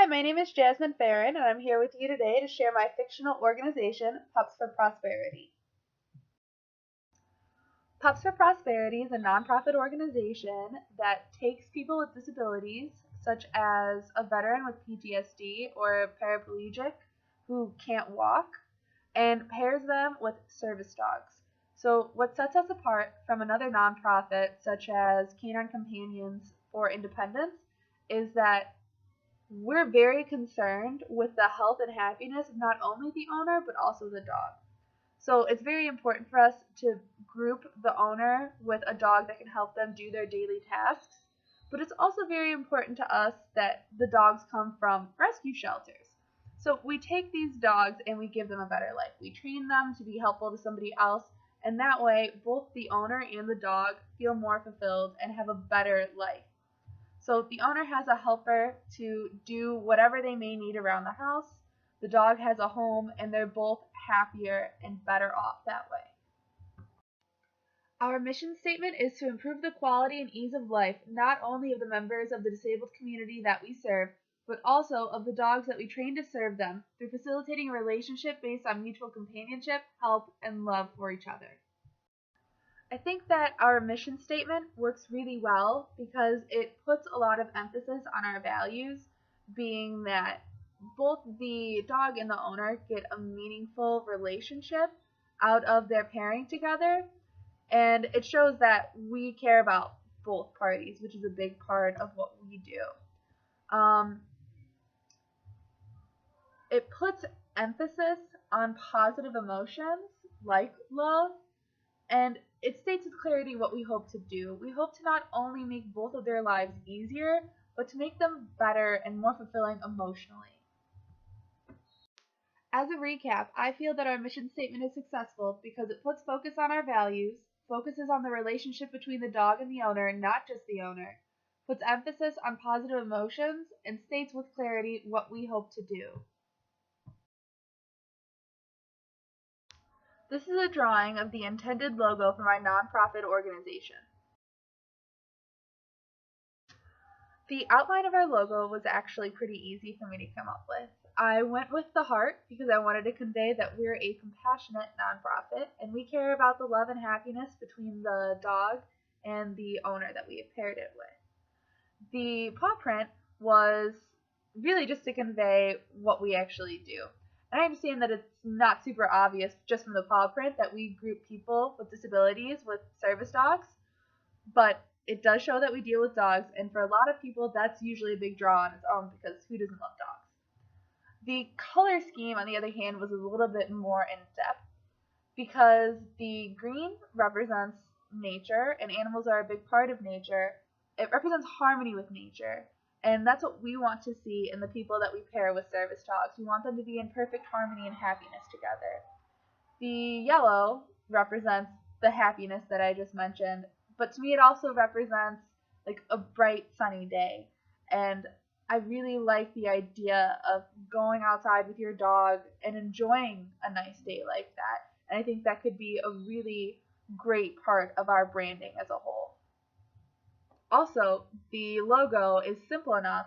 Hi, my name is Jasmine Farron, and I'm here with you today to share my fictional organization, Pups for Prosperity. Pups for Prosperity is a nonprofit organization that takes people with disabilities, such as a veteran with PTSD or a paraplegic who can't walk, and pairs them with service dogs. So, what sets us apart from another nonprofit, such as Canine Companions for Independence, is that we're very concerned with the health and happiness of not only the owner, but also the dog. So it's very important for us to group the owner with a dog that can help them do their daily tasks. But it's also very important to us that the dogs come from rescue shelters. So we take these dogs and we give them a better life. We train them to be helpful to somebody else, and that way both the owner and the dog feel more fulfilled and have a better life. So the owner has a helper to do whatever they may need around the house. The dog has a home, and they're both happier and better off that way. Our mission statement is to improve the quality and ease of life, not only of the members of the disabled community that we serve, but also of the dogs that we train to serve them through facilitating a relationship based on mutual companionship, help, and love for each other. I think that our mission statement works really well because it puts a lot of emphasis on our values, being that both the dog and the owner get a meaningful relationship out of their pairing together, and it shows that we care about both parties, which is a big part of what we do. It puts emphasis on positive emotions like love, and it states with clarity what we hope to do. We hope to not only make both of their lives easier, but to make them better and more fulfilling emotionally. As a recap, I feel that our mission statement is successful because it puts focus on our values, focuses on the relationship between the dog and the owner, not just the owner, puts emphasis on positive emotions, and states with clarity what we hope to do. This is a drawing of the intended logo for my nonprofit organization. The outline of our logo was actually pretty easy for me to come up with. I went with the heart because I wanted to convey that we're a compassionate nonprofit and we care about the love and happiness between the dog and the owner that we have paired it with. The paw print was really just to convey what we actually do. And I understand that it's not super obvious just from the paw print that we group people with disabilities with service dogs, but it does show that we deal with dogs, and for a lot of people that's usually a big draw on its own because who doesn't love dogs? The color scheme, on the other hand, was a little bit more in depth because the green represents nature, and animals are a big part of nature. It represents harmony with nature, and that's what we want to see in the people that we pair with service dogs. We want them to be in perfect harmony and happiness together. The yellow represents the happiness that I just mentioned, but to me it also represents like a bright sunny day, and I really like the idea of going outside with your dog and enjoying a nice day like that, and I think that could be a really great part of our branding as a whole. Also, the logo is simple enough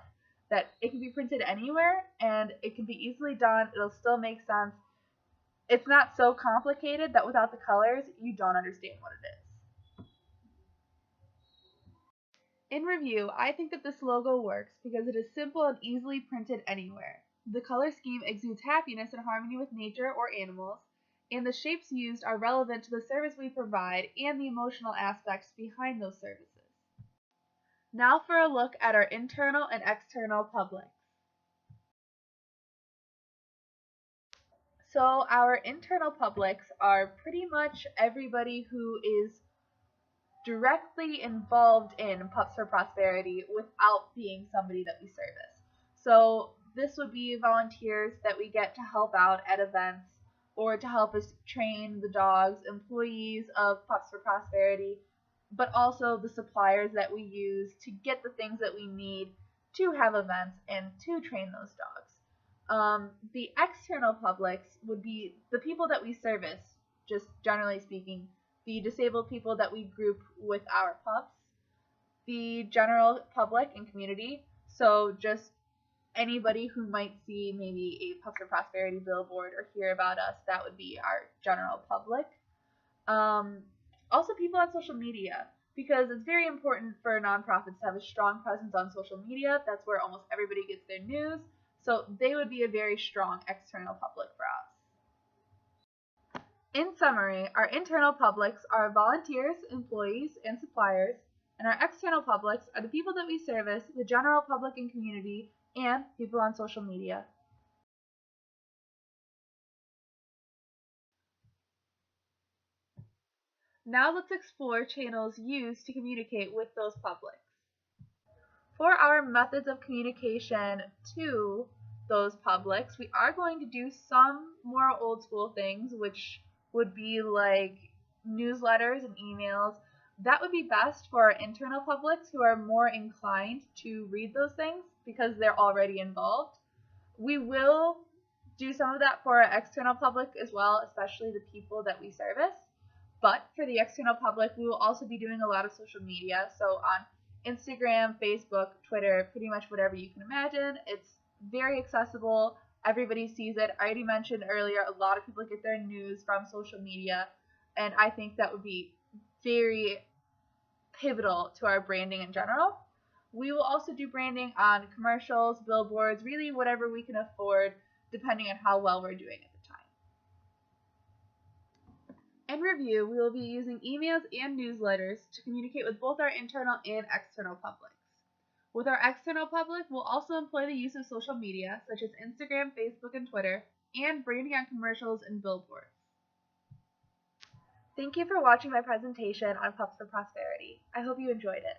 that it can be printed anywhere and it can be easily done. It'll still make sense. It's not so complicated that without the colors, you don't understand what it is. In review, I think that this logo works because it is simple and easily printed anywhere. The color scheme exudes happiness and harmony with nature or animals, and the shapes used are relevant to the service we provide and the emotional aspects behind those services. Now for a look at our internal and external public. So our internal publics are pretty much everybody who is directly involved in Pups for Prosperity without being somebody that we service. So this would be volunteers that we get to help out at events or to help us train the dogs, employees of Pups for Prosperity, but also the suppliers that we use to get the things that we need to have events and to train those dogs. The external publics would be the people that we service, just generally speaking, the disabled people that we group with our pups, the general public and community, so just anybody who might see maybe a Pups for Prosperity billboard or hear about us, that would be our general public. Um, Also, people on social media, because it's very important for nonprofits to have a strong presence on social media. That's where almost everybody gets their news. So they would be a very strong external public for us. In summary, our internal publics are volunteers, employees, and suppliers, and our external publics are the people that we service, the general public and community, and people on social media. Now let's explore channels used to communicate with those publics. For our methods of communication to those publics, we are going to do some more old school things, which would be like newsletters and emails. That would be best for our internal publics who are more inclined to read those things because they're already involved. We will do some of that for our external public as well, especially the people that we service. But for the external public, we will also be doing a lot of social media. So on Instagram, Facebook, Twitter, pretty much whatever you can imagine. It's very accessible. Everybody sees it. I already mentioned earlier, a lot of people get their news from social media, and I think that would be very pivotal to our branding in general. We will also do branding on commercials, billboards, really whatever we can afford, depending on how well we're doing at the time. In review, we will be using emails and newsletters to communicate with both our internal and external publics. With our external public, we'll also employ the use of social media, such as Instagram, Facebook, and Twitter, and branding on commercials and billboards. Thank you for watching my presentation on Pups for Prosperity. I hope you enjoyed it.